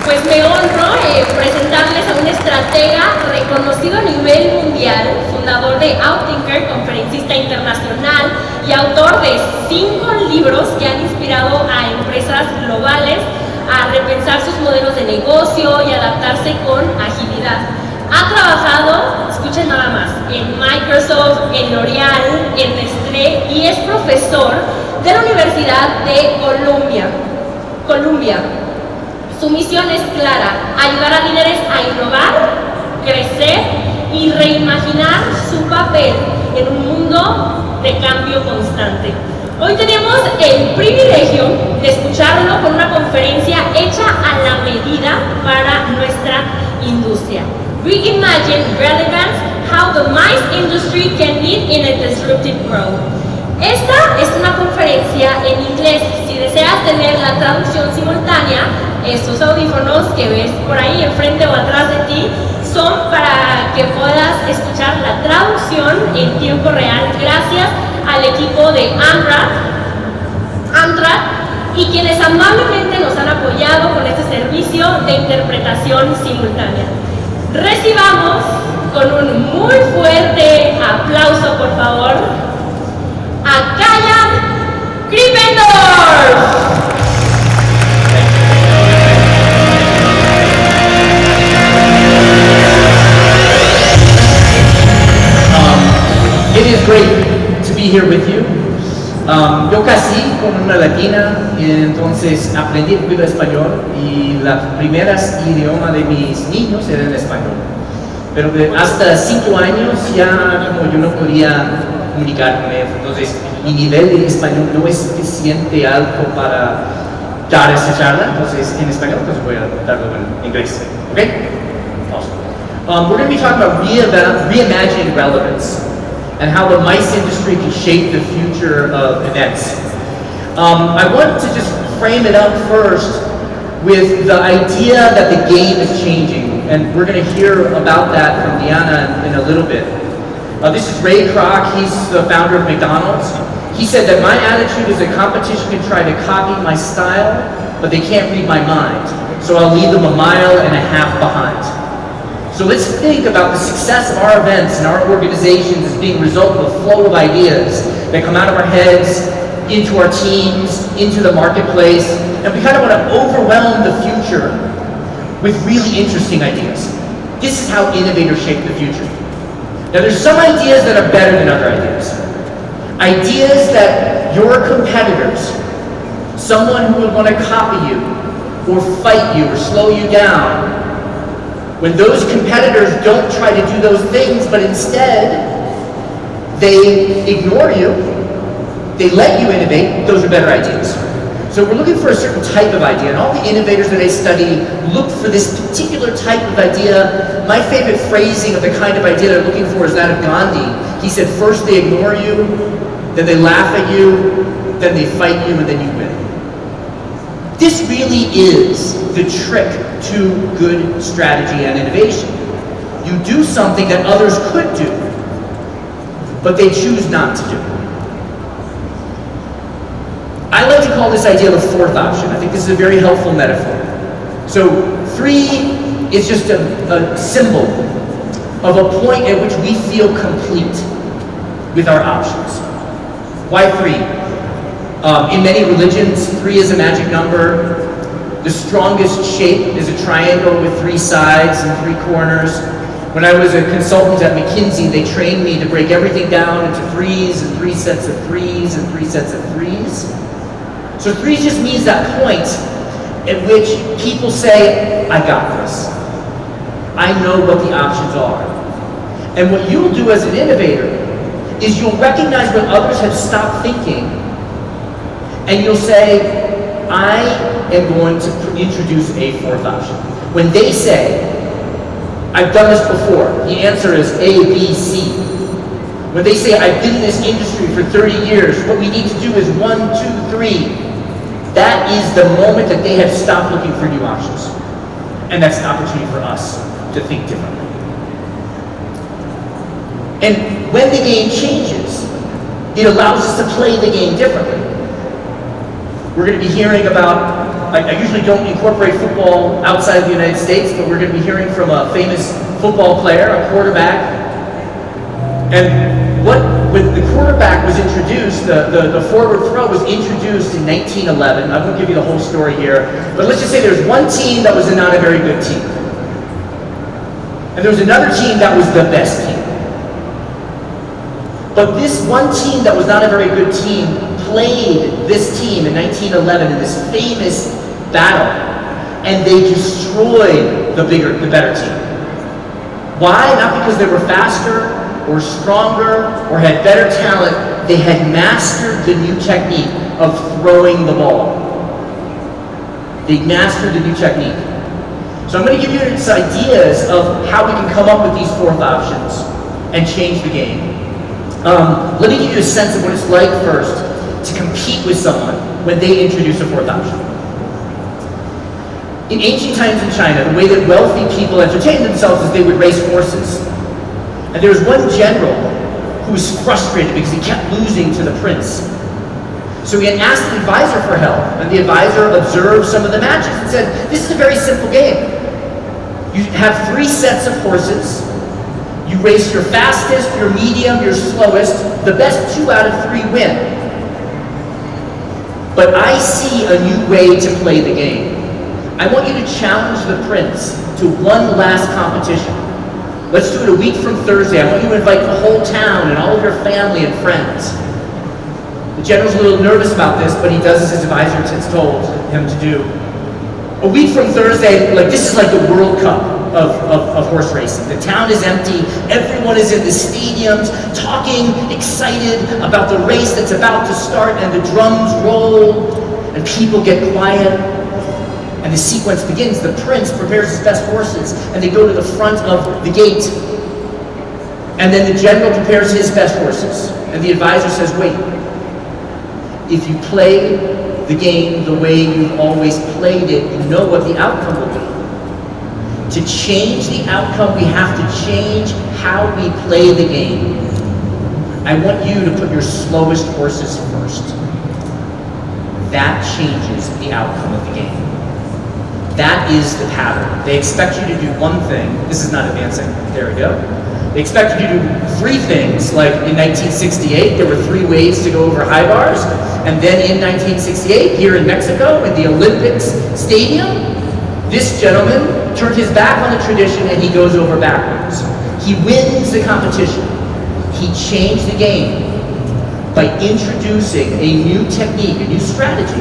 Pues me honro presentarles a un estratega reconocido a nivel mundial, fundador de Outthinkers, conferencista internacional y autor de 5 libros que han inspirado a empresas globales a repensar sus modelos de negocio y adaptarse con agilidad. Ha trabajado, escuchen nada más, en Microsoft, en L'Oreal, en Nestlé y es profesor de la Universidad de Columbia. Su misión es clara: ayudar a líderes a innovar, crecer y reimaginar su papel en un mundo de cambio constante. Hoy tenemos el privilegio de escucharlo con una conferencia hecha a la medida para nuestra industria. Reimagine relevance, how the mice industry can lead in a disruptive world. Esta es una conferencia en inglés. Si deseas tener la traducción simultánea, estos audífonos que ves por ahí enfrente o atrás de ti son para que puedas escuchar la traducción en tiempo real gracias al equipo de Amtrak y quienes amablemente nos han apoyado con este servicio de interpretación simultánea. Recibamos con un muy fuerte aplauso, por favor, a Kaihan Krippendorff. It is great to be here with you. Yo crecí con una latina y entonces aprendí un poquito español y las primeras idiomas de mis niños eran español. Pero hasta 5 años ya como yo no podía comunicar con ellos, entonces mi nivel de español no es suficiente alto para dar esa charla, entonces en español, entonces voy a darlo en inglés. Okay? Awesome. We're going to be talking about reimagining relevance and how the mice industry can shape the future of events. I want to just frame it up first with the idea that the game is changing, and we're going to hear about that from Diana in a little bit. This is Ray Kroc, he's the founder of McDonald's. He said that my attitude is that competition can try to copy my style, but they can't read my mind, so I'll leave them 1.5 miles behind. So let's think about the success of our events and our organizations as being a result of a flow of ideas that come out of our heads, into our teams, into the marketplace, and we kind of want to overwhelm the future with really interesting ideas. This is how innovators shape the future. Now there's some ideas that are better than other ideas. Ideas that your competitors, someone who would want to copy you, or fight you, or slow you down, when those competitors don't try to do those things, but instead they ignore you, they let you innovate, those are better ideas. So we're looking for a certain type of idea, and all the innovators that I study look for this particular type of idea. My favorite phrasing of the kind of idea they're looking for is that of Gandhi. He said, first they ignore you, then they laugh at you, then they fight you, and then you win. This really is the trick to good strategy and innovation. You do something that others could do, but they choose not to do. I like to call this idea the fourth option. I think this is a very helpful metaphor. So 3 is just a symbol of a point at which we feel complete with our options. Why 3? In many religions, 3 is a magic number. The strongest shape is a triangle with 3 sides and 3 corners. When I was a consultant at McKinsey, they trained me to break everything down into 3s and 3 sets of 3s and 3 sets of 3s. So 3 just means that point at which people say, I got this. I know what the options are. And what you'll do as an innovator is you'll recognize when others have stopped thinking, and you'll say, I am going to introduce a 4th option. When they say, I've done this before, the answer is A, B, C. When they say, I've been in this industry for 30 years, what we need to do is 1, 2, 3. That is the moment that they have stopped looking for new options. And that's an opportunity for us to think differently. And when the game changes, it allows us to play the game differently. We're going to be hearing about I usually don't incorporate football outside of the United States, but we're going to be hearing from a famous football player, a quarterback. And when the quarterback was introduced, the forward throw was introduced in 1911. I won't give you the whole story here, but let's just say there's one team that was not a very good team. And there was another team that was the best team. But this one team that was not a very good team played this team in 1911 in this famous battle, and they destroyed the better team. Why? Not because they were faster or stronger or had better talent. They had mastered the new technique of throwing the ball. They mastered the new technique. So I'm going to give you some ideas of how we can come up with these fourth options and change the game. Let me give you a sense of what it's like first to compete with someone when they introduce a fourth option. In ancient times in China, the way that wealthy people entertained themselves is they would race horses. And there was one general who was frustrated because he kept losing to the prince. So he had asked the advisor for help, and the advisor observed some of the matches and said, this is a very simple game. You have 3 sets of horses. You race your fastest, your medium, your slowest. The best 2 out of 3 win. But I see a new way to play the game. I want you to challenge the prince to one last competition. Let's do it a week from Thursday. I want you to invite the whole town and all of your family and friends. The general's a little nervous about this, but he does as his advisor has told him to do. A week from Thursday, this is like the World Cup of horse racing. The town is empty. Everyone is in the stadiums talking, excited about the race that's about to start, and the drums roll, and people get quiet. And the sequence begins. The prince prepares his best horses, and they go to the front of the gate. And then the general prepares his best horses. And the advisor says, wait, if you play the game the way you've always played it, you know what the outcome will be. To change the outcome, we have to change how we play the game. I want you to put your slowest horses first. That changes the outcome of the game. That is the pattern. They expect you to do one thing. This is not advancing. There we go. They expect you to do 3 things. Like in 1968, there were 3 ways to go over high bars. And then in 1968, here in Mexico, in the Olympics Stadium, this gentleman turned his back on the tradition and he goes over backwards. He wins the competition. He changed the game by introducing a new technique, a new strategy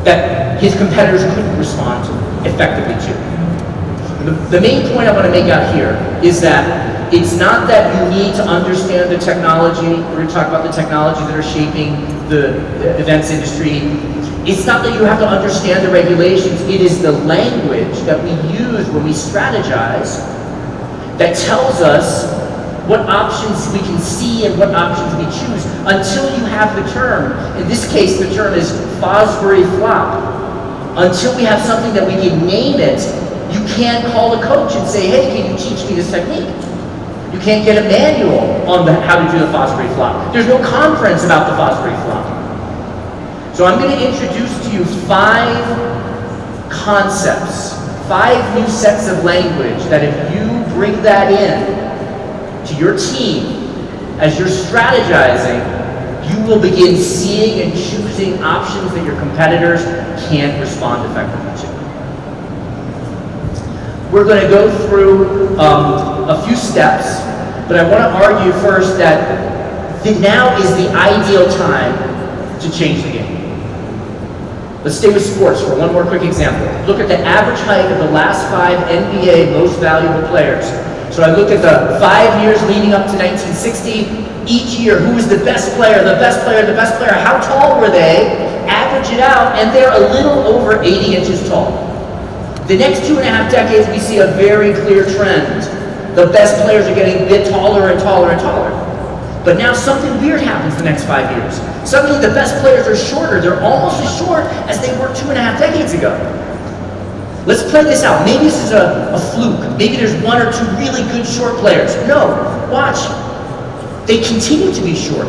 that his competitors couldn't respond effectively to. The main point I want to make out here is that it's not that you need to understand the technology. We're going to talk about the technologies that are shaping the events industry. It's not that you have to understand the regulations. It is the language that we use when we strategize that tells us what options we can see and what options we choose until you have the term. In this case, the term is Fosbury flop. Until we have something that we can name it, you can't call a coach and say, hey, can you teach me this technique? You can't get a manual on how to do the Fosbury flop. There's no conference about the Fosbury flop. So I'm going to introduce to you 5 concepts, 5 new sets of language that if you bring that in to your team as you're strategizing, you will begin seeing and choosing options that your competitors can't respond effectively to. We're going to go through a few steps, but I want to argue first that now is the ideal time to change the game. Let's stay with sports for one more quick example. Look at the average height of the last 5 NBA most valuable players. So I looked at the 5 years leading up to 1960. Each year, who was the best player, the best player, the best player? How tall were they? Average it out, and they're a little over 80 inches tall. The next 2.5 decades, we see a very clear trend. The best players are getting a bit taller and taller and taller. But now something weird happens the next 5 years. Suddenly the best players are shorter. They're almost as short as they were 2.5 decades ago. Let's play this out. Maybe this is a fluke. Maybe there's 1 or 2 really good short players. No, watch. They continue to be short.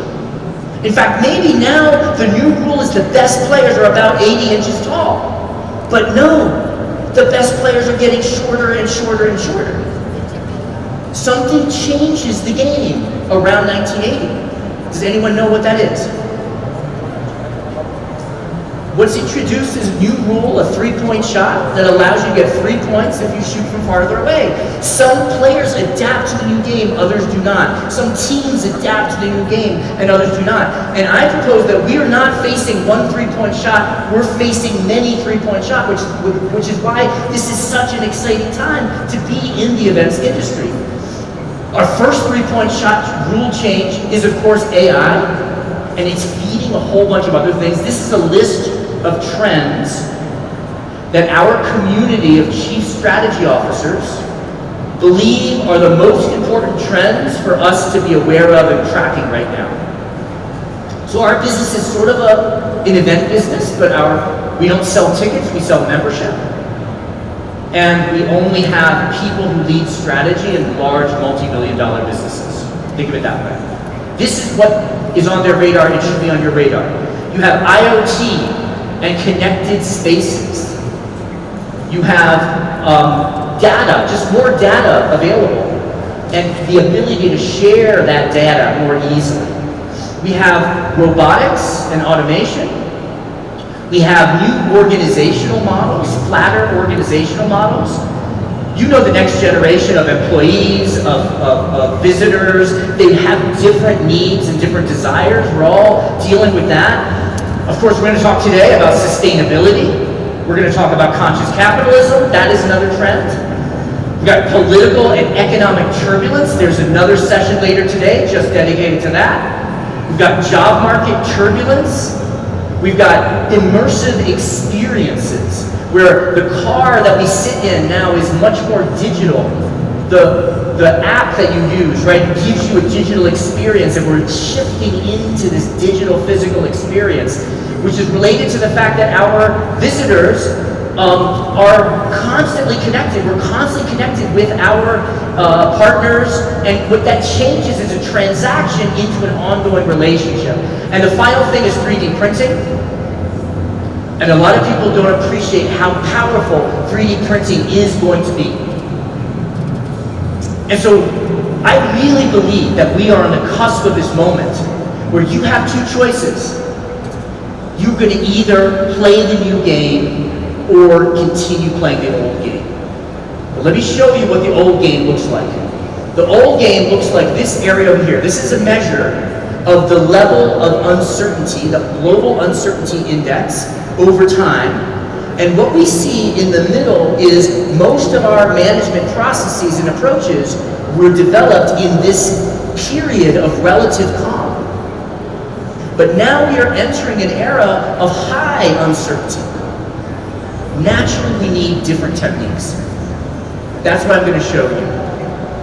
In fact, maybe now the new rule is the best players are about 80 inches tall. But no, the best players are getting shorter and shorter and shorter. Something changes the game around 1980. Does anyone know what that is? What's introduced is a new rule, a three-point shot, that allows you to get 3 points if you shoot from farther away. Some players adapt to the new game, others do not. Some teams adapt to the new game, and others do not. And I propose that we are not facing one three-point shot, we're facing many three-point shots, which is why this is such an exciting time to be in the events industry. Our first three-point shot rule change is, of course, AI, and it's feeding a whole bunch of other things. This is a list of trends that our community of chief strategy officers believe are the most important trends for us to be aware of and tracking right now. So our business is sort of an event business, but we don't sell tickets, we sell membership. And we only have people who lead strategy in large multi-million-dollar businesses. Think of it that way. This is what is on their radar, it should be on your radar. You have IoT and connected spaces. You have data, just more data available, and the ability to share that data more easily. We have robotics and automation. We have new organizational models, flatter organizational models. You know the next generation of employees, of visitors, they have different needs and different desires. We're all dealing with that. Of course, we're going to talk today about sustainability. We're going to talk about conscious capitalism. That is another trend. We've got political and economic turbulence. There's another session later today just dedicated to that. We've got job market turbulence. We've got immersive experiences, where the car that we sit in now is much more digital. The app that you use, right, gives you a digital experience, and we're shifting into this digital physical experience, which is related to the fact that our visitors are constantly connected. We're constantly connected with our partners, and what that changes is a transaction into an ongoing relationship. And the final thing is 3D printing. And a lot of people don't appreciate how powerful 3D printing is going to be. And so I really believe that we are on the cusp of this moment where you have two choices. You're going to either play the new game or continue playing the old game. But let me show you what the old game looks like. The old game looks like this area over here. This is a measure of the level of uncertainty, the global uncertainty index over time. And what we see in the middle is most of our management processes and approaches were developed in this period of relative calm. But now we are entering an era of high uncertainty. Naturally, we need different techniques. That's what I'm going to show you,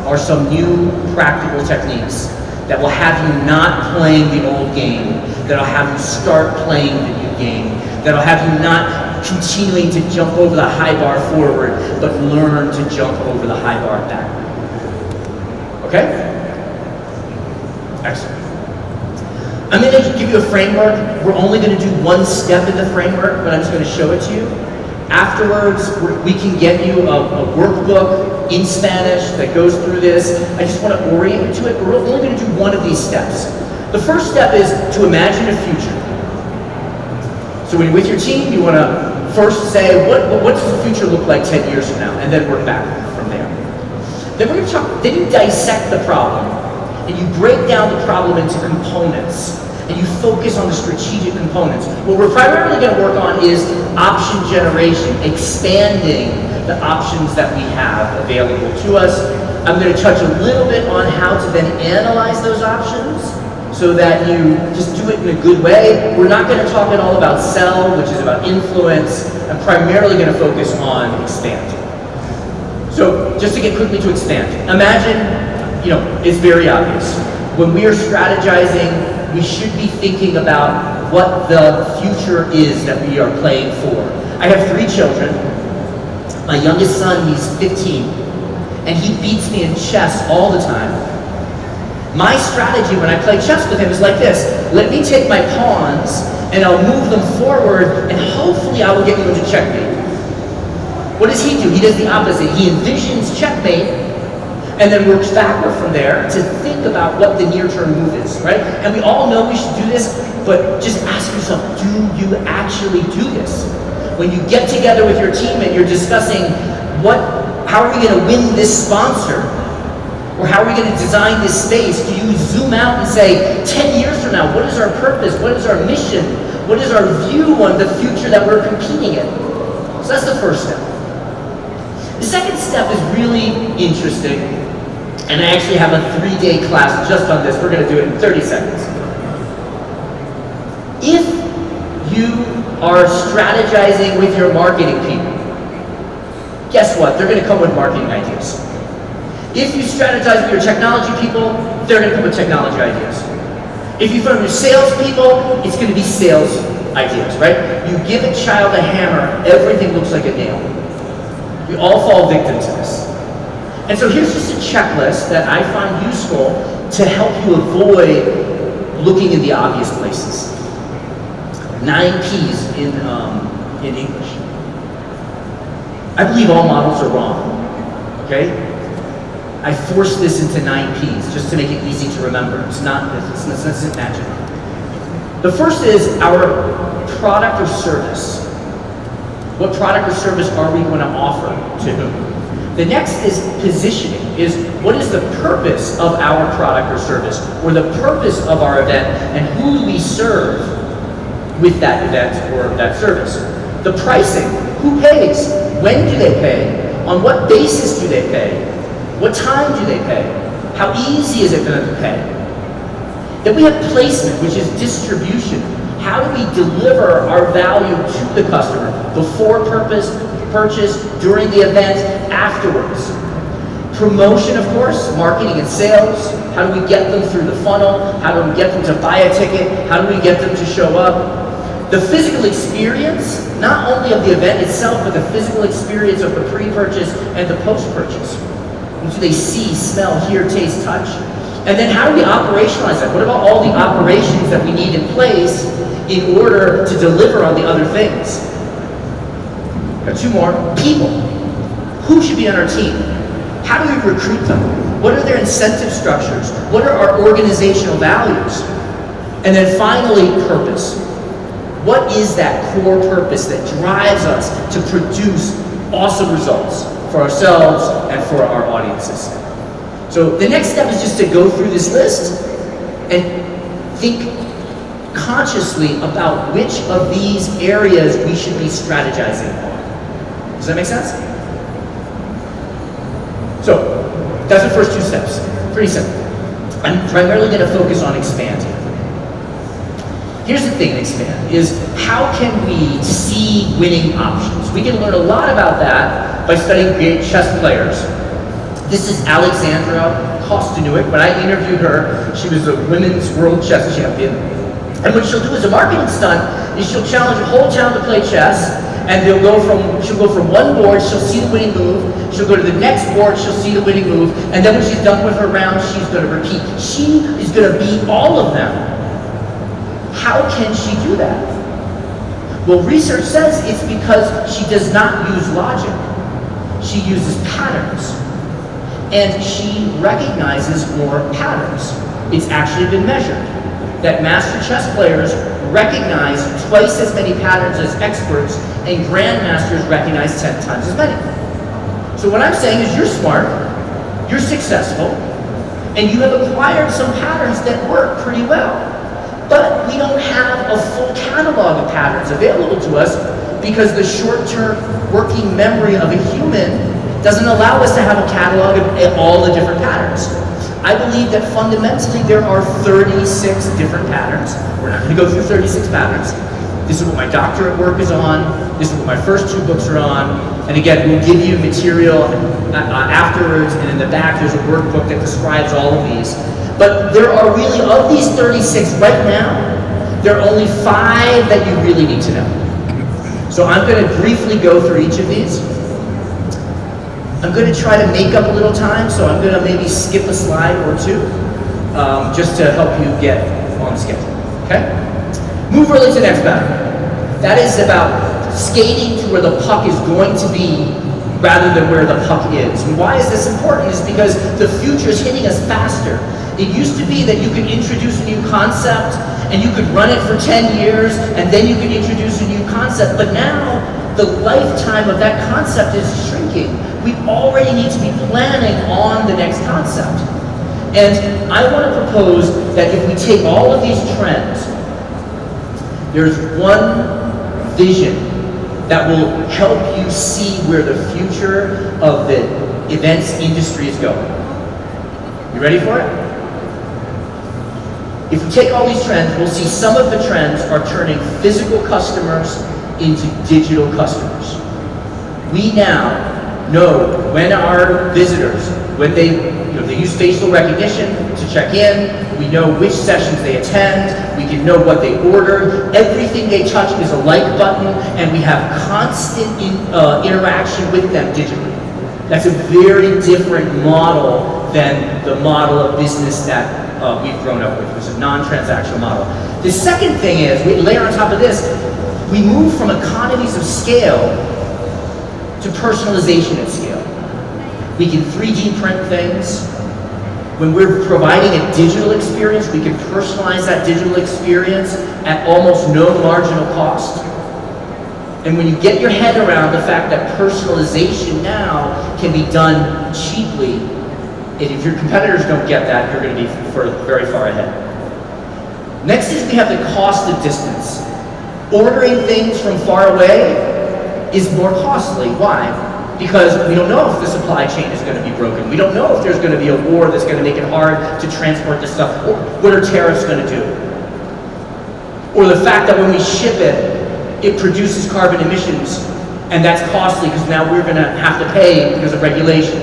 are some new practical techniques that will have you not playing the old game, that will have you start playing the new game, that will have you not continuing to jump over the high bar forward, but learn to jump over the high bar back. Okay? Excellent. I'm going to give you a framework. We're only going to do one step in the framework, but I'm just going to show it to you. Afterwards, we can get you a workbook in Spanish that goes through this. I just want to orient you to it. We're only going to do one of these steps. The first step is to imagine a future. So when you're with your team, you want to first say, what does the future look like 10 years from now? And then work back from there. Then we're going to talk, then you dissect the problem, and you break down the problem into components, and you focus on the strategic components. What we're primarily going to work on is option generation, expanding the options that we have available to us. I'm going to touch a little bit on how to then analyze those options, so that you just do it in a good way. We're not going to talk at all about sell, which is about influence. I'm primarily going to focus on expand. So just to get quickly to expand, imagine, it's very obvious. When we are strategizing, we should be thinking about what the future is that we are playing for. I have 3 children. My youngest son, he's 15, and he beats me in chess all the time. My strategy when I play chess with him is like this. let me take my pawns and I'll move them forward and hopefully I will get you into checkmate. What does he do? He does the opposite. He envisions checkmate and then works backward from there to think about what the near-term move is, right? And we all know we should do this, but just ask yourself, do you actually do this? When you get together with your team and you're discussing how are we going to win this sponsor? Or how are we going to design this space? Do you zoom out and say, 10 years from now, what is our purpose? What is our mission? What is our view on the future that we're competing in? So that's the first step. The second step is really interesting, and I actually have a 3-day class just on this. We're going to do it in 30 seconds. If you are strategizing with your marketing people, guess what? They're going to come with marketing ideas. If you strategize with your technology people, they're going to come with technology ideas. If you find your sales people, it's going to be sales ideas, right? You give a child a hammer, everything looks like a nail. We all fall victim to this. And so here's just a checklist that I find useful to help you avoid looking in the obvious places. 9 P's in English. I believe all models are wrong, okay? I forced this into 9 P's just to make it easy to remember. It's not magic. The first is our product or service. What product or service are we going to offer to whom? The next is positioning, is what is the purpose of our product or service, or the purpose of our event, and who do we serve with that event or that service? The pricing, who pays? When do they pay? On what basis do they pay? What time do they pay? How easy is it for them to pay? Then we have placement, which is distribution. How do we deliver our value to the customer before purchase, during the event, afterwards? Promotion, of course, marketing and sales. How do we get them through the funnel? How do we get them to buy a ticket? How do we get them to show up? The physical experience, not only of the event itself, but the physical experience of the pre-purchase and the post-purchase. What do they see, smell, hear, taste, touch? And then how do we operationalize that? What about all the operations that we need in place in order to deliver on the other things? Got 2 more. People. Who should be on our team? How do we recruit them? What are their incentive structures? What are our organizational values? And then finally, purpose. What is that core purpose that drives us to produce awesome results for ourselves and for our audiences? So the next step is just to go through this list and think consciously about which of these areas we should be strategizing on. Does that make sense? So that's the first 2 steps. Pretty simple. I'm primarily going to focus on expanding. Here's the thing in expand, is how can we see winning options? We can learn a lot about that by studying great chess players. This is Alexandra Kostanuik. When I interviewed her, she was a women's world chess champion. And what she'll do as a marketing stunt is she'll challenge a whole town to play chess, and she'll go from one board, she'll see the winning move, she'll go to the next board, she'll see the winning move, and then when she's done with her round, she's going to repeat. She is going to beat all of them. How can she do that? Well, research says it's because she does not use logic. She uses patterns. And she recognizes more patterns. It's actually been measured that master chess players recognize twice as many patterns as experts, and grandmasters recognize 10 times as many. So what I'm saying is you're smart, you're successful, and you have acquired some patterns that work pretty well. But we don't have a full catalog of patterns available to us because the short-term working memory of a human doesn't allow us to have a catalog of all the different patterns. I believe that fundamentally there are 36 different patterns. We're not going to go through 36 patterns. This is what my doctorate work is on. This is what my first 2 books are on. And again, we'll give you material afterwards, and in the back there's a workbook that describes all of these. But there are really, of these 36 right now, there are only 5 that you really need to know. So I'm going to briefly go through each of these. I'm going to try to make up a little time, so I'm going to maybe skip a slide or 2, just to help you get on schedule. Okay? Move early to the next battle. That is about skating to where the puck is going to be rather than where the puck is. And why is this important? Is because the future is hitting us faster. It used to be that you could introduce a new concept and you could run it for 10 years and then you could introduce a new concept, but now the lifetime of that concept is shrinking. We already need to be planning on the next concept. And I want to propose that if we take all of these trends, there's one vision that will help you see where the future of the events industry is going. You ready for it? If we take all these trends, we'll see some of the trends are turning physical customers into digital customers. We now know when our visitors, when they use facial recognition to check in, we know which sessions they attend, we can know what they ordered, everything they touch is a like button, and we have constant interaction with them digitally. That's a very different model than the model of business that we've grown up with, which is a non-transactional model. The second thing is, we layer on top of this, we move from economies of scale to personalization at scale. We can 3D print things. When we're providing a digital experience, we can personalize that digital experience at almost no marginal cost. And when you get your head around the fact that personalization now can be done cheaply, and if your competitors don't get that, you're going to be very far ahead. Next is we have the cost of distance. Ordering things from far away is more costly. Why? Because we don't know if the supply chain is going to be broken. We don't know if there's going to be a war that's going to make it hard to transport this stuff. Or what are tariffs going to do? Or the fact that when we ship it, it produces carbon emissions, and that's costly because now we're going to have to pay because of regulation.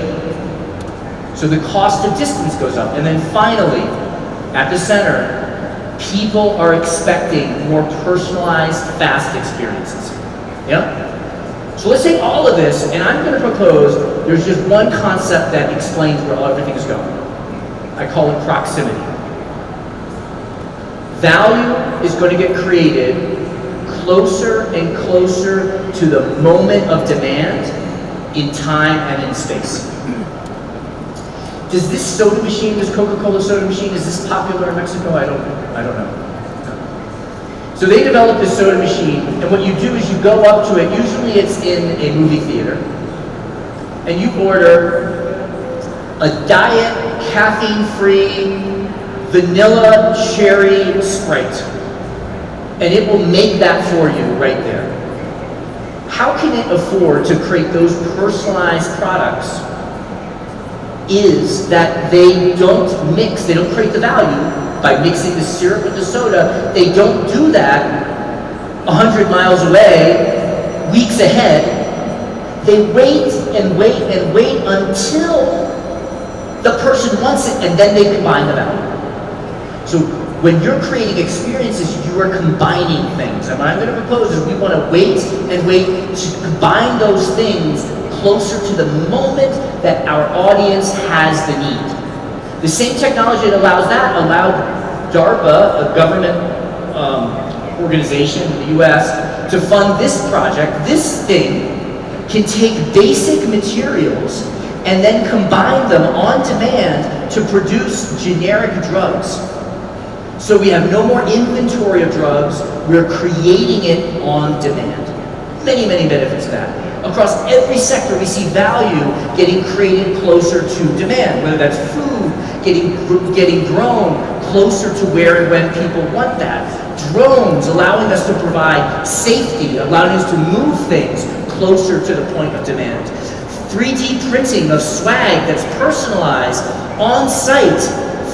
So the cost of distance goes up. And then finally, at the center, people are expecting more personalized, fast experiences. Yeah? So let's take all of this, and I'm going to propose there's just one concept that explains where everything is going. I call it proximity. Value is going to get created closer and closer to the moment of demand in time and in space. Does this soda machine, this Coca-Cola soda machine, is this popular in Mexico? I don't know. So they developed this soda machine, and what you do is you go up to it, usually it's in a movie theater, and you order a diet, caffeine-free, vanilla cherry Sprite. And it will make that for you right there. How can it afford to create those personalized products? Is that they don't mix, they don't create the value by mixing the syrup with the soda. They don't do that 100 miles away, weeks ahead. They wait and wait and wait until the person wants it, and then they combine the value. So when you're creating experiences, you are combining things. And what I'm going to propose is we want to wait and wait to combine those things closer to the moment that our audience has the need. The same technology that allows that allowed DARPA, a government organization in the US, to fund this project. This thing can take basic materials and then combine them on demand to produce generic drugs. So we have no more inventory of drugs, we're creating it on demand. Many, many benefits of that. Across every sector we see value getting created closer to demand, whether that's food, getting grown closer to where and when people want that. Drones allowing us to provide safety, allowing us to move things closer to the point of demand. 3D printing of swag that's personalized on site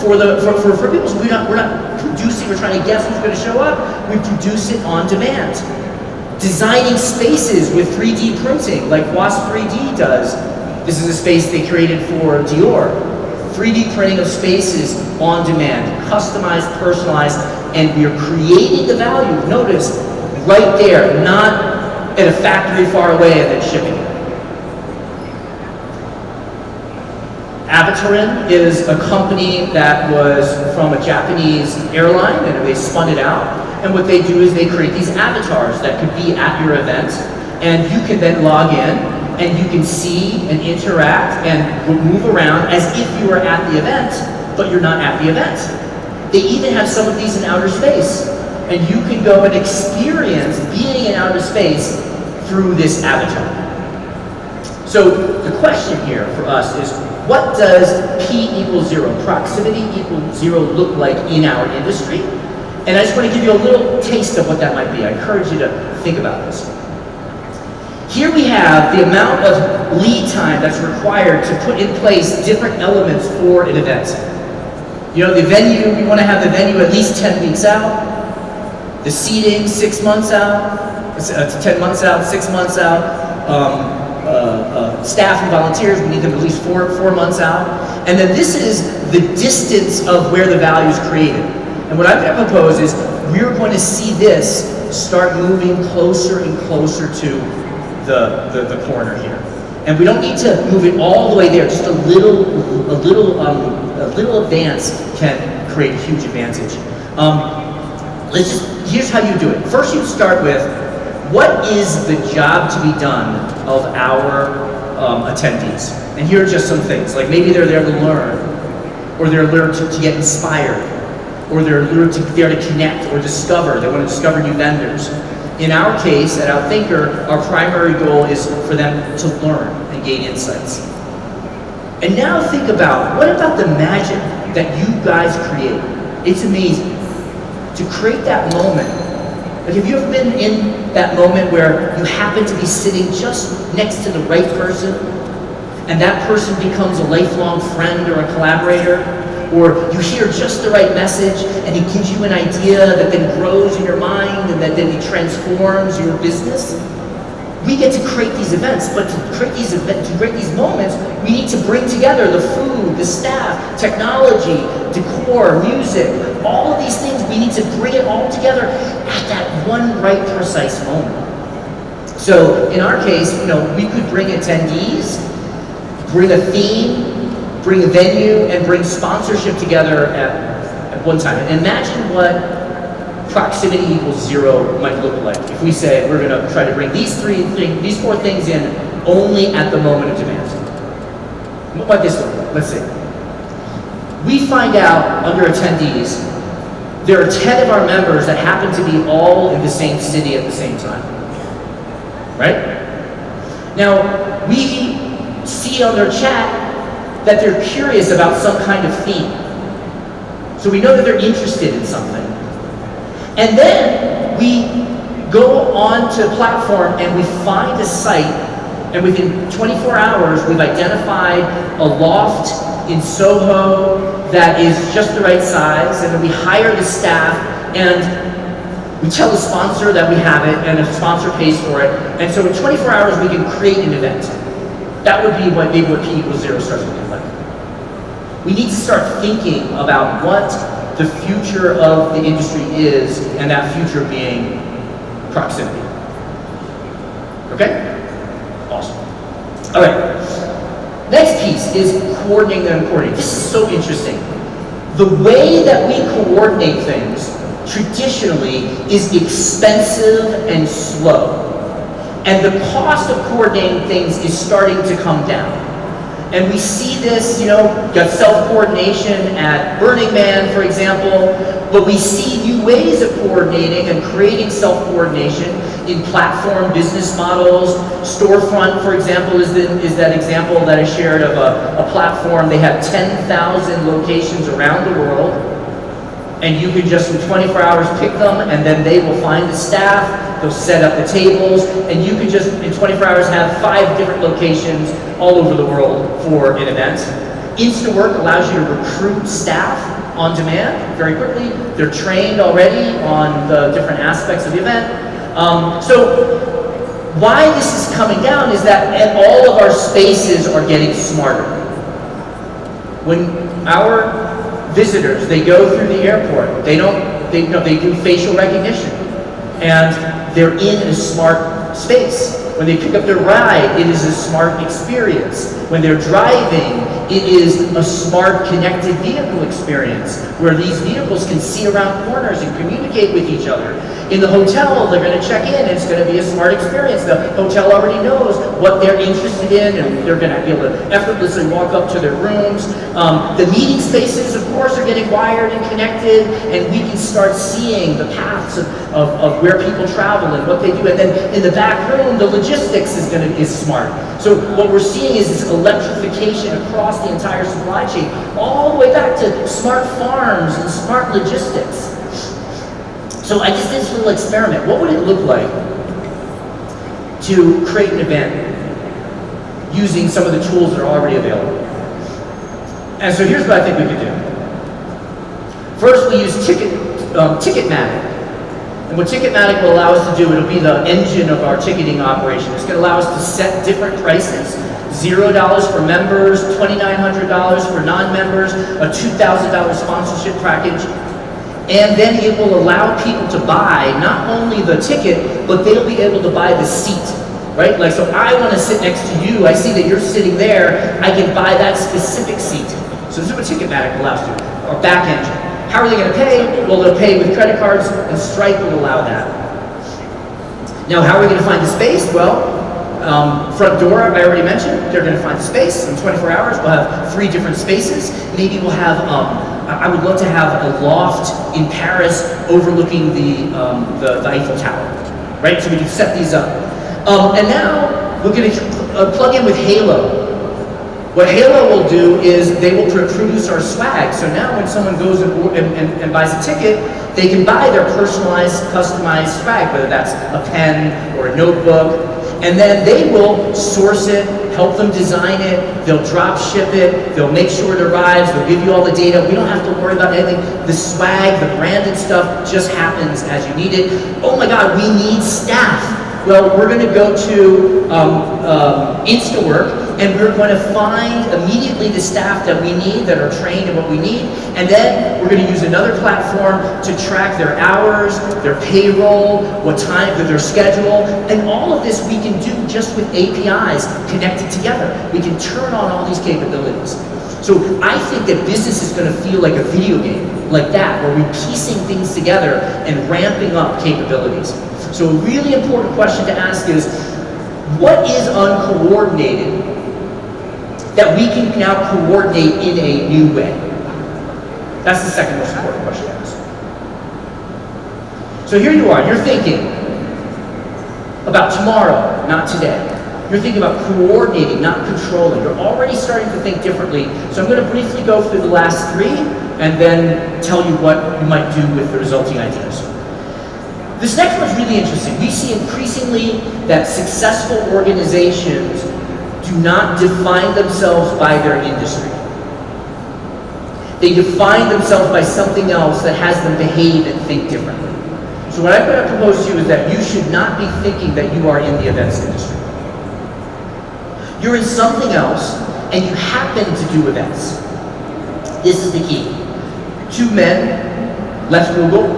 for people. So we're not producing, we're trying to guess who's going to show up. We produce it on demand. Designing spaces with 3D printing, like WASP 3D does. This is a space they created for Dior. 3D printing of spaces on demand, customized, personalized, and we are creating the value. Notice, right there, not at a factory far away and then shipping it. Avatarin is a company that was from a Japanese airline, and they spun it out. And what they do is they create these avatars that could be at your event, and you can then log in, and you can see and interact and move around as if you were at the event, but you're not at the event. They even have some of these in outer space, and you can go and experience being in outer space through this avatar. So the question here for us is, what does P=0, proximity equals 0, look like in our industry? And I just want to give you a little taste of what that might be. I encourage you to think about this. Here we have the amount of lead time that's required to put in place different elements for an event. You know, the venue, we want to have the venue at least 10 weeks out. The seating, 6 months out. 10 months out, 6 months out. Staff and volunteers, we need them at least four months out. And then this is the distance of where the value is created. And what I'm going to propose is we're going to see this start moving closer and closer to the corner here. And we don't need to move it all the way there, just a little advance can create a huge advantage. Here's how you do it. First you start with, what is the job to be done of our attendees? And here are just some things, like maybe they're there to learn, or they're there to get inspired, or they're there to connect or discover. They want to discover new vendors. In our case, at Outthinker, our primary goal is for them to learn and gain insights. And now think about, what about the magic that you guys create? It's amazing. To create that moment. Like, have you ever been in that moment where you happen to be sitting just next to the right person, and that person becomes a lifelong friend or a collaborator? Or you hear just the right message, and it gives you an idea that then grows in your mind, and that then it transforms your business? We get to create these events, but to create these moments, we need to bring together the food, the staff, technology, decor, music, all of these things. We need to bring it all together at that one right, precise moment. So in our case, you know, we could bring attendees, bring a theme, bring a venue, and bring sponsorship together at one time. And imagine what proximity equals 0 might look like if we say we're going to try to bring these four things in only at the moment of demand. What might this look like? Let's see. We find out under attendees, there are 10 of our members that happen to be all in the same city at the same time. Right? Now, we see on their chat that they're curious about some kind of theme. So we know that they're interested in something. And then we go on to a platform and we find a site, and within 24 hours we've identified a loft in Soho that is just the right size, and then we hire the staff, and we tell the sponsor that we have it, and the sponsor pays for it. And so in 24 hours we can create an event. That would be what P=0 starts looking like. We need to start thinking about what the future of the industry is, and that future being proximity. Okay? Awesome. All right. Next piece is coordinating and coordinating. This is so interesting. The way that we coordinate things traditionally is expensive and slow. And the cost of coordinating things is starting to come down. And we see this, you know, got self-coordination at Burning Man, for example, but we see new ways of coordinating and creating self-coordination in platform business models. Storefront, for example, is that example that I shared of a platform. They have 10,000 locations around the world, and you can just in 24 hours pick them, and then they will find the staff, they'll set up the tables, and you can just in 24 hours have 5 different locations all over the world for an event. InstaWork allows you to recruit staff on demand very quickly. They're trained already on the different aspects of the event. So why this is coming down is that all of our spaces are getting smarter. When our visitors, they go through the airport, they do facial recognition, and they're in a smart space. When they pick up their ride, it is a smart experience. When they're driving, it is a smart connected vehicle experience where these vehicles can see around corners and communicate with each other. In the hotel, they're going to check in, and it's going to be a smart experience. The hotel already knows what they're interested in, and they're going to be able to effortlessly walk up to their rooms. The meeting spaces, of course, are getting wired and connected, and we can start seeing the paths of where people travel and what they do. And then in the back room, the logistics is smart. So what we're seeing is this electrification across the entire supply chain, all the way back to smart farms and smart logistics. So I just did this little experiment. What would it look like to create an event using some of the tools that are already available? And so here's what I think we could do. First, we use Ticketmatic. And what Ticketmatic will allow us to do, it'll be the engine of our ticketing operation. It's going to allow us to set different prices. $0 for members, $2,900 for non-members, a $2,000 sponsorship package. And then it will allow people to buy not only the ticket, but they'll be able to buy the seat, right? Like, so I want to sit next to you. I see that you're sitting there. I can buy that specific seat. So this is what Ticketmatic allows to do, our back engine. How are they going to pay? Well, they'll pay with credit cards, and Stripe will allow that. Now, how are we going to find the space? Well, front door, I already mentioned, they're going to find the space. In 24 hours, we'll have 3 different spaces. Maybe we'll have, I would love to have a loft in Paris overlooking the Eiffel Tower, right? So we can set these up. And now we're going to plug in with Halo. What Halo will do is they will produce our swag. So now when someone goes and buys a ticket, they can buy their personalized, customized swag, whether that's a pen or a notebook. And then they will source it, help them design it, they'll drop ship it, they'll make sure it arrives, they'll give you all the data. We don't have to worry about anything. The swag, the branded stuff just happens as you need it. Oh my God, we need staff. Well, we're going to go to InstaWork, and we're going to find immediately the staff that we need, that are trained in what we need, and then we're going to use another platform to track their hours, their payroll, what time, their schedule, and all of this we can do just with APIs connected together. We can turn on all these capabilities. So I think that business is going to feel like a video game, like that, where we're piecing things together and ramping up capabilities. So a really important question to ask is, what is uncoordinated that we can now coordinate in a new way? That's the second most important question to ask. So here you are, you're thinking about tomorrow, not today. You're thinking about coordinating, not controlling. You're already starting to think differently. So I'm going to briefly go through the last 3 and then tell you what you might do with the resulting ideas. This next one's really interesting. We see increasingly that successful organizations do not define themselves by their industry. They define themselves by something else that has them behave and think differently. So what I'm going to propose to you is that you should not be thinking that you are in the events industry. You're in something else, and you happen to do events. This is the key. 2 men left Google,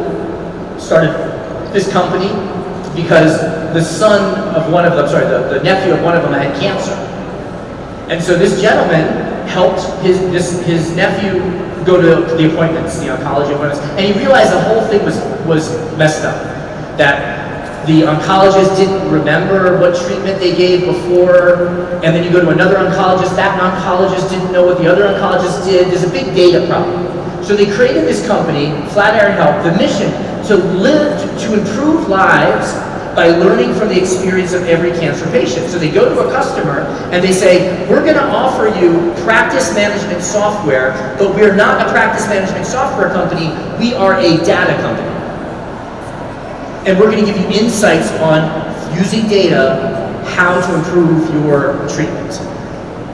started this company because the son of one of them, the nephew of one of them had cancer. And so this gentleman helped his nephew go to the appointments, the oncology appointments, and he realized the whole thing was messed up. That the oncologist didn't remember what treatment they gave before, and then you go to another oncologist, that oncologist didn't know what the other oncologist did. There's a big data problem. So they created this company, Flatiron Health, the mission to improve lives by learning from the experience of every cancer patient. So they go to a customer and they say, we're going to offer you practice management software, but we're not a practice management software company, we are a data company. And we're going to give you insights on, using data, how to improve your treatment.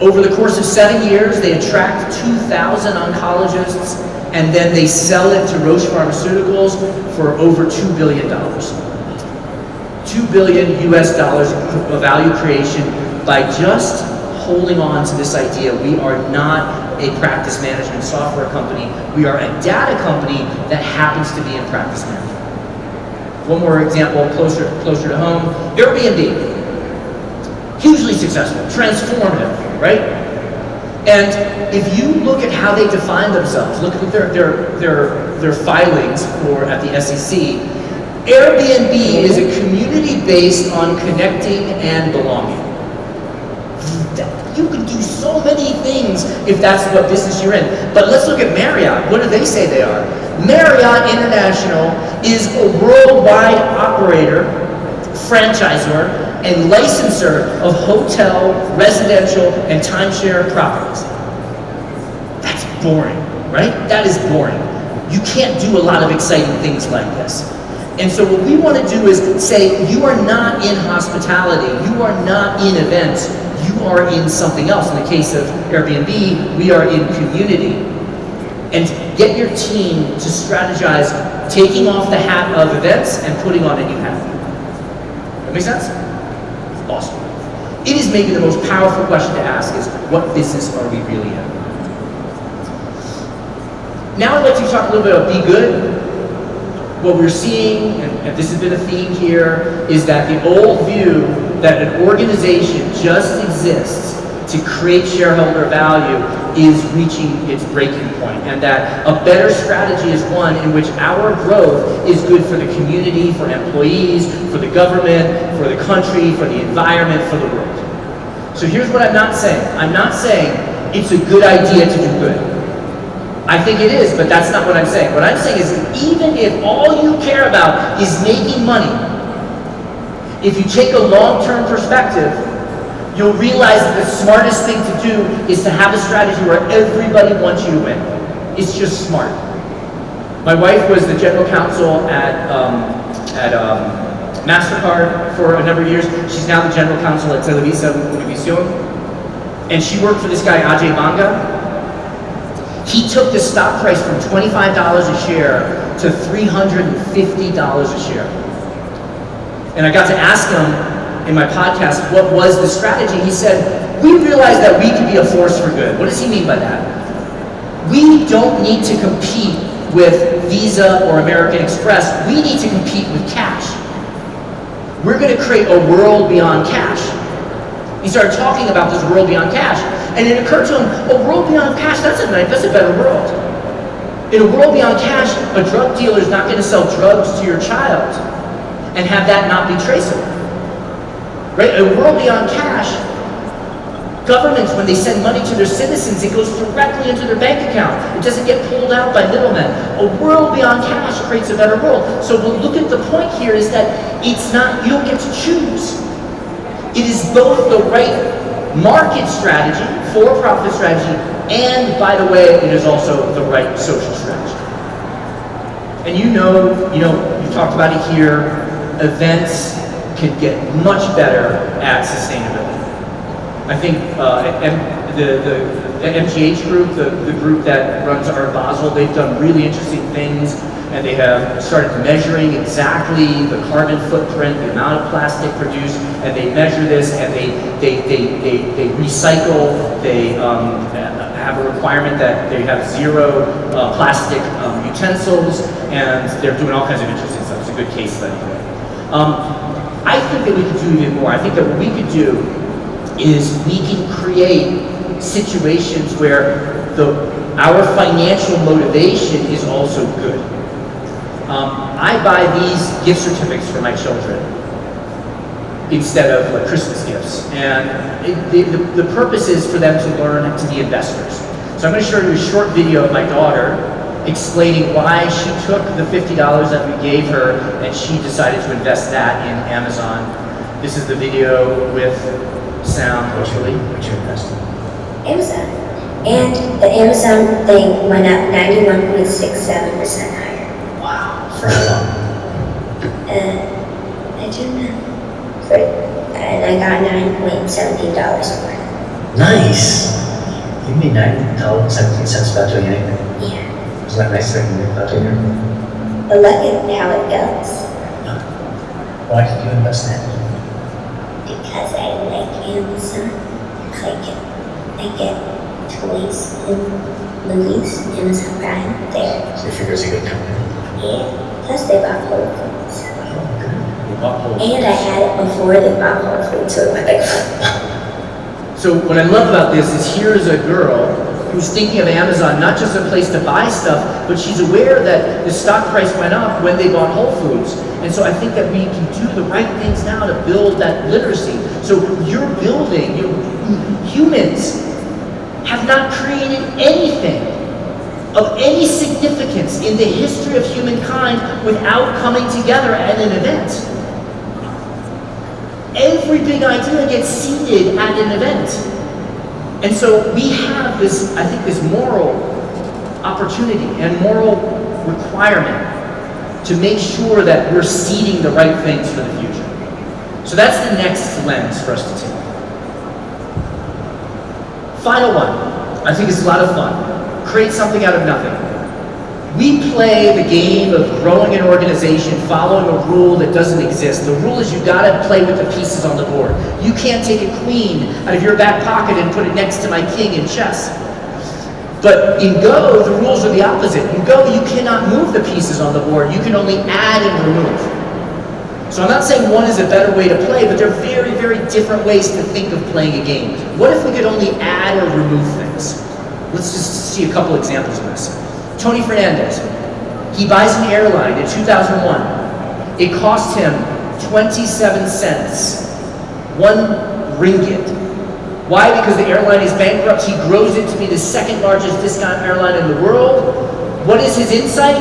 Over the course of 7 years, they attract 2,000 oncologists, and then they sell it to Roche Pharmaceuticals for over $2 billion. $2 billion US of value creation by just holding on to this idea. We are not a practice management software company. We are a data company that happens to be in practice management. One more example, closer to home, Airbnb. hugely successful, transformative, right? And if you look at how they define themselves, look at their filings at the SEC, Airbnb is a community based on connecting and belonging. You can do so many things if that's what business you're in. But let's look at Marriott. What do they say they are? Marriott International is a worldwide operator, franchisor, and licensor of hotel, residential, and timeshare properties. That's boring, right? That is boring. You can't do a lot of exciting things like this. And so what we want to do is say, you are not in hospitality, you are not in events, you are in something else. In the case of Airbnb, we are in community. And get your team to strategize taking off the hat of events and putting on a new hat. That make sense? Awesome. It is maybe the most powerful question to ask is, what business are we really in? Now I'd like to talk a little bit about be good. What we're seeing, and this has been a theme here, is that the old view that an organization just exists to create shareholder value is reaching its breaking point, and that a better strategy is one in which our growth is good for the community, for employees, for the government, for the country, for the environment, for the world. So here's what I'm not saying. I'm not saying it's a good idea to do good. I think it is, but that's not what I'm saying. What I'm saying is even if all you care about is making money, if you take a long-term perspective, you'll realize that the smartest thing to do is to have a strategy where everybody wants you to win. It's just smart. My wife was the general counsel at MasterCard for a number of years. She's now the general counsel at Televisa Univision. And she worked for this guy, Ajay Banga. He took the stock price from $25 a share to $350 a share. And I got to ask him in my podcast, what was the strategy? He said, we realized that we could be a force for good. What does he mean by that? We don't need to compete with Visa or American Express. We need to compete with cash. We're going to create a world beyond cash. He started talking about this world beyond cash. And it occurred to him, a world beyond cash, that's a better world. In a world beyond cash, a drug dealer is not going to sell drugs to your child and have that not be traceable. Right? A world beyond cash, governments, when they send money to their citizens, it goes directly into their bank account. It doesn't get pulled out by middlemen. A world beyond cash creates a better world. So we'll look at the point here is that it's not, you don't get to choose. It is both the right market strategy, for-profit strategy, and, by the way, it is also the right social strategy. And you talked about it here, events can get much better at sustainability. I think the MGH group, the group that runs Art Basel, they've done really interesting things, and they have started measuring exactly the carbon footprint, the amount of plastic produced, and they measure this, and they recycle. They have a requirement that they have zero plastic utensils, and they're doing all kinds of interesting stuff. It's a good case study. I think that we could do even more. I think that what we could do is we can create situations where our financial motivation is also good. I buy these gift certificates for my children instead of like Christmas gifts, and the purpose is for them to learn to be investors. So I'm going to show you a short video of my daughter explaining why she took the $50 that we gave her and she decided to invest that in Amazon. This is the video with sound, hopefully. What you invested? Amazon. And the Amazon thing went up 91.67% higher. Wow. For how long? I don't know. And I got $9.17 for it. Nice. You made $9.17 about doing anything. Yeah. Isn't that nice thing about doing it? But look at how it goes. Why did you invest in it? Because I like Amazon. I get toys and movies, Amazon Prime, there. So you figure it's a good company? Yeah. Plus they bought Whole Foods. Oh, good. bought Whole Foods. And I had it before they bought Whole Foods, so it was So what I love about this is here's a girl who's thinking of Amazon not just a place to buy stuff, but she's aware that the stock price went up when they bought Whole Foods. And so I think that we can do the right things now to build that literacy. So you're building, humans have not created anything of any significance in the history of humankind without coming together at an event. Every big idea gets seeded at an event. And so we have this, I think, this moral opportunity and moral requirement to make sure that we're seeding the right things for the future. So that's the next lens for us to take. Final one, I think it's a lot of fun. Create something out of nothing. We play the game of growing an organization, following a rule that doesn't exist. The rule is you gotta play with the pieces on the board. You can't take a queen out of your back pocket and put it next to my king in chess. But in Go, the rules are the opposite. In Go, you cannot move the pieces on the board. You can only add and remove. So I'm not saying one is a better way to play, but they're very, very different ways to think of playing a game. What if we could only add or remove things? Let's just see a couple examples of this. Tony Fernandez, he buys an airline in 2001. It cost him 27 cents, 1 ringgit. Why? Because the airline is bankrupt. He grows it to be the second largest discount airline in the world. What is his insight?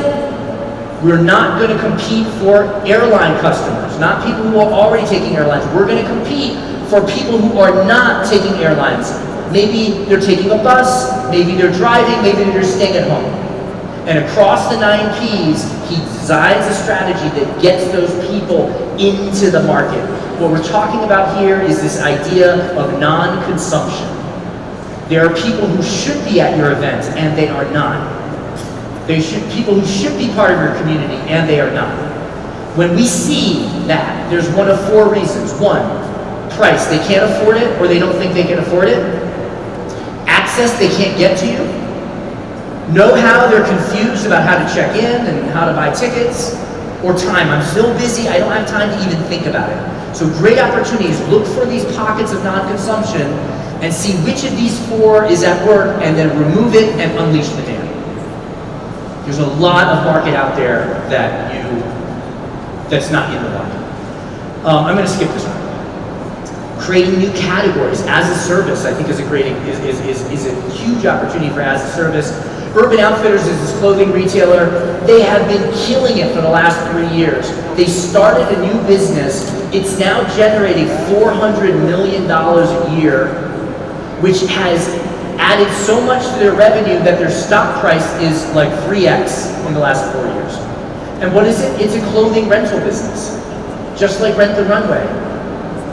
We're not going to compete for airline customers, not people who are already taking airlines. We're going to compete for people who are not taking airlines. Maybe they're taking a bus, maybe they're driving, maybe they're staying at home. And across the 9 Ps, he designs a strategy that gets those people into the market. What we're talking about here is this idea of non-consumption. There are people who should be at your event, and they are not. People who should be part of your community, and they are not. When we see that, there's one of 4 reasons. 1, price. They can't afford it, or they don't think they can afford it. Access, they can't get to you. Know-how, they're confused about how to check in and how to buy tickets. Or time, I'm still busy, I don't have time to even think about it. So great opportunities, look for these pockets of non-consumption and see which of these 4 is at work and then remove it and unleash the dam. There's a lot of market out there that's not in the market. I'm going to skip this one. Creating new categories as a service, I think, is a huge opportunity for as a service. Urban Outfitters is this clothing retailer. They have been killing it for the last 3 years. They started a new business. It's now generating $400 million a year, which has added so much to their revenue that their stock price is like 3x in the last 4 years. And what is it? It's a clothing rental business, just like Rent the Runway.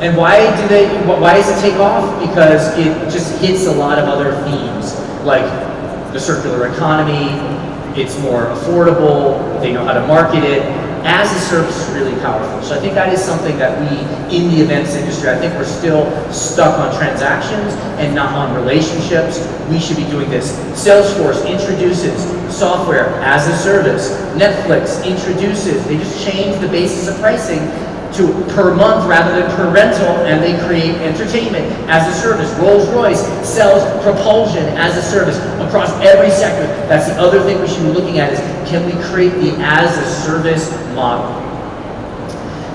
And why does it take off? Because it just hits a lot of other themes, like the circular economy, it's more affordable, they know how to market it. As a service is really powerful. So I think that is something that we, in the events industry, I think we're still stuck on transactions and not on relationships. We should be doing this. Salesforce introduces software as a service. Netflix introduces, they just change the basis of pricing to per month rather than per rental, and they create entertainment as a service. Rolls-Royce sells propulsion as a service across every sector. That's the other thing we should be looking at is, can we create the as a service model?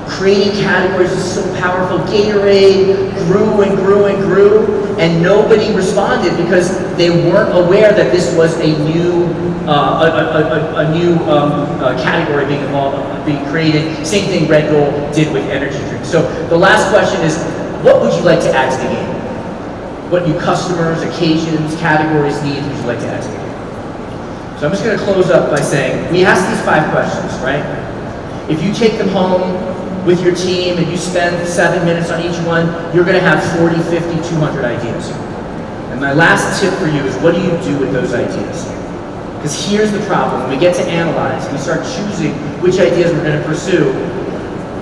Creating categories is so powerful. Gatorade grew and grew and grew, and nobody responded because they weren't aware that this was a new category being created. Same thing Red Bull did with energy drinks. So the last question is, what would you like to add to the game? What new customers, occasions, categories, needs would you like to add to the game? So I'm just going to close up by saying, we asked these 5 questions, right? If you take them home with your team and you spend 7 minutes on each one, you're going to have 40, 50, 200 ideas. And my last tip for you is, what do you do with those ideas? Because here's the problem. When we get to analyze, we start choosing which ideas we're going to pursue,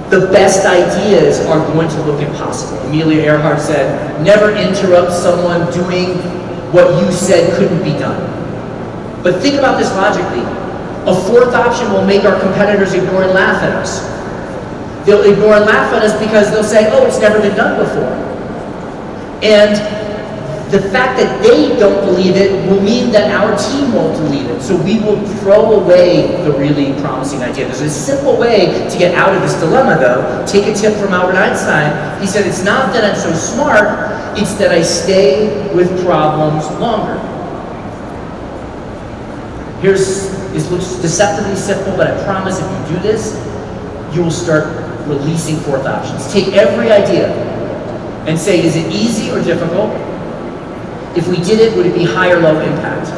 the best ideas are going to look impossible. Amelia Earhart said, never interrupt someone doing what you said couldn't be done. But think about this logically. A 4th option will make our competitors ignore and laugh at us. They'll ignore and laugh at us because they'll say, oh, it's never been done before. And the fact that they don't believe it will mean that our team won't believe it. So we will throw away the really promising idea. There's a simple way to get out of this dilemma, though. Take a tip from Albert Einstein. He said, it's not that I'm so smart, it's that I stay with problems longer. It looks deceptively simple, but I promise if you do this, you will start releasing fourth options. Take every idea and say, is it easy or difficult? If we did it, would it be high or low impact?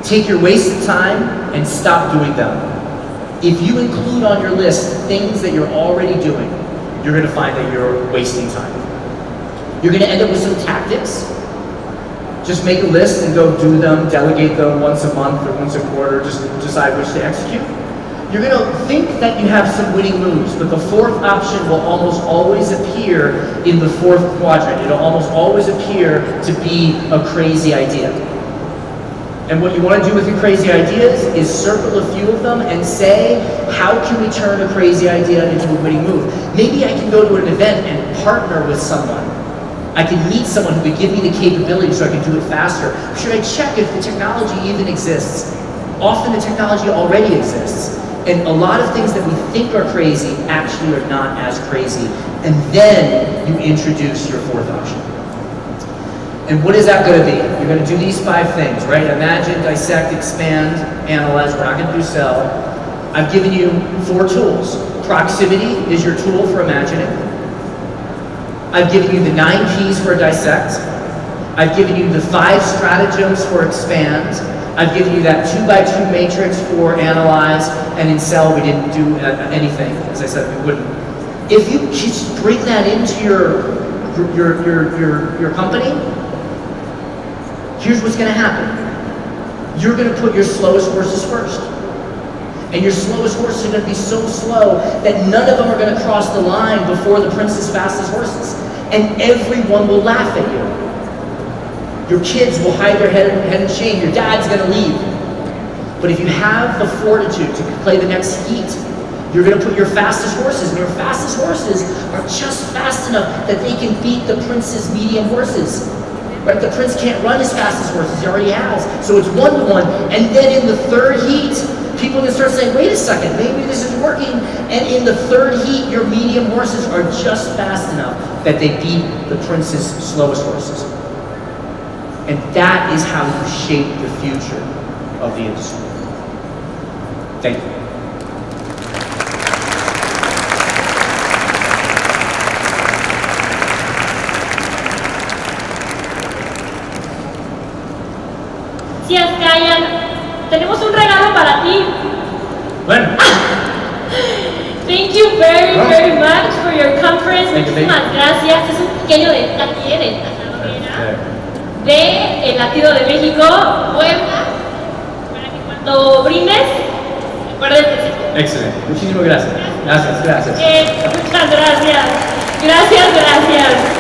Take your wasted time and stop doing them. If you include on your list things that you're already doing, you're going to find that you're wasting time. You're going to end up with some tactics. Just make a list and go do them, delegate them once a month or once a quarter, just decide which to execute. You're going to think that you have some winning moves, but the fourth option will almost always appear in the fourth quadrant. It'll almost always appear to be a crazy idea. And what you want to do with your crazy ideas is circle a few of them and say, how can we turn a crazy idea into a winning move? Maybe I can go to an event and partner with someone. I can meet someone who could give me the capability so I can do it faster. Should I check if the technology even exists? Often the technology already exists. And a lot of things that we think are crazy actually are not as crazy. And then you introduce your fourth option. And what is that going to be? You're going to do these 5 things, right? Imagine, dissect, expand, analyze. We're not going to do sell. I've given you 4 tools. Proximity is your tool for imagining. I've given you the 9 P's for dissect. I've given you the 5 stratagems for expand. I've given you that 2x2 matrix for analyze, and in sell we didn't do anything. As I said, we wouldn't. If you just bring that into your company, here's what's going to happen. You're going to put your slowest horses first. And your slowest horses are going to be so slow that none of them are going to cross the line before the prince's fastest horses. And everyone will laugh at you. Your kids will hide their head in shame. Your dad's going to leave. But if you have the fortitude to play the next heat, you're going to put your fastest horses, and your fastest horses are just fast enough that they can beat the prince's medium horses. Right? The prince can't run as fast as horses. He already has. So it's 1-to-1. And then in the 3rd heat, people are going to start saying, wait a second, maybe this is working. And in the 3rd heat, your medium horses are just fast enough that they beat the prince's slowest horses. And that is how you shape the future of the industry. Thank you. Gracias, Kaihan. Tenemos un regalo para ti. Bueno. Thank you very, very much for your conference. Thank you, Muchísimas gracias. Es un pequeño detalle de el latido de México, Puebla, para que cuando brindes, recuerdes de Excelente. Muchísimas gracias. Gracias. muchas gracias. Gracias.